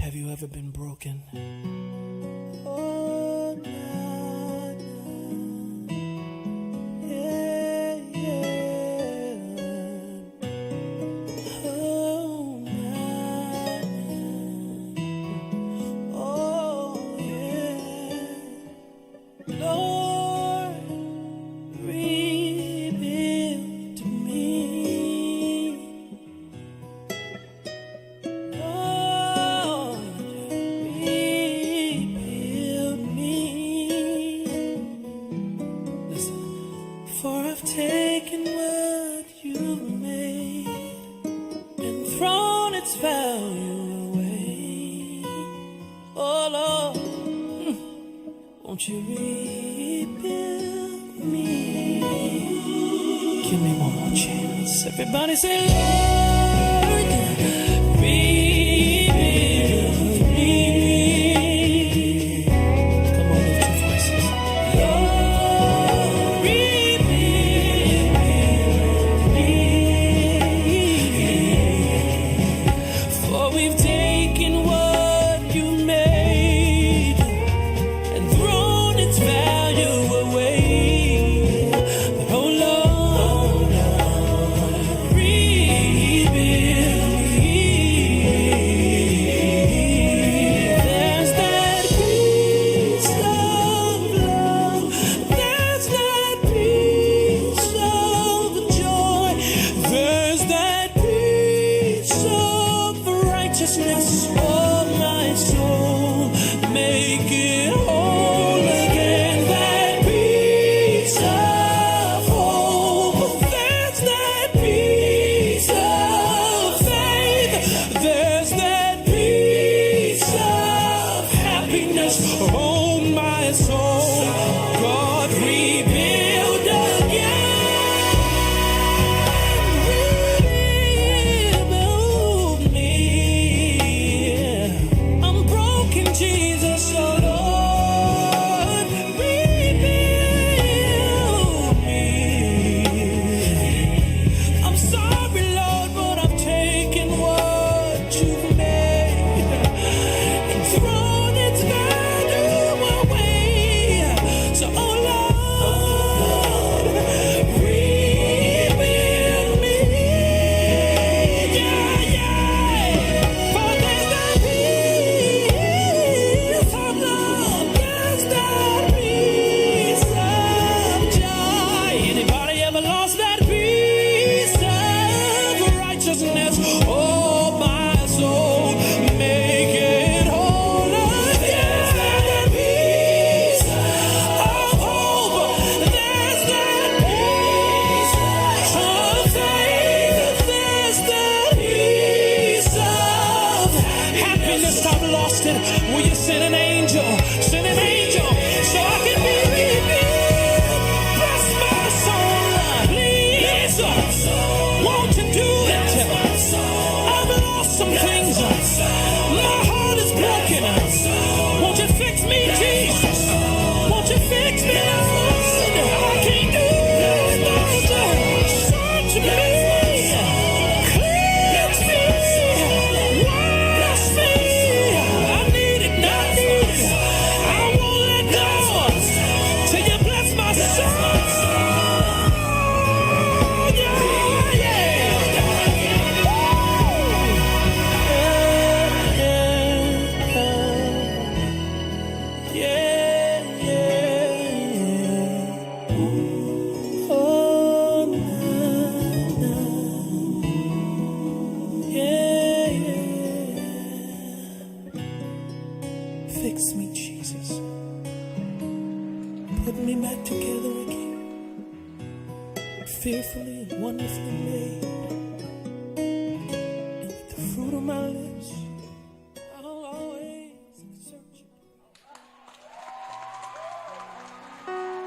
Have you ever been broken? Oh, nah, nah. Yeah, yeah. Oh, nah, nah. Oh, yeah. Lord, reveal to me. For I've taken what you've made and thrown its value away. Oh Lord, won't you rebuild me? Give me one more chance. Everybody say, Lord, rebuild me. Come on, lift your voices. Lord, for we've taken what you made and thrown its value away. But oh Lord, rebuild me. There's that piece of love, there's that piece of joy, there's that piece of righteousness. Oh my soul, make it whole again. That piece of hope, there's that piece of faith, there's that piece of happiness. Oh my soul, God, rebuild again. Rebuild me. I'm broken, Jesus, oh Lord, rebuild me. I'm sorry, Lord, but I've taken what you've made and thrown its value away. So, oh Lord, rebuild me. Yeah, yeah. For there's that peace of love, there's that peace of joy. Anybody ever lost that piece of righteousness? Oh, my soul, make it whole again. There's that piece of hope, there's that piece of faith, there's that piece of happiness. I've lost it. Will you send an angel? Send an angel so I can be rebuilt. Bless my soul, please. Won't you do it? I've lost some things. My heart is broken. Won't you fix me, Jesus? Won't you fix me, Lord? I can't do it. Search me, cleanse me, wash me. I need it, I need it. I won't let go till you bless my soul. Yeah, yeah. Yeah, yeah. Oh, nah, nah. Yeah, yeah. Fix me, Jesus. Put me back together again. Fearfully and wonderfully made.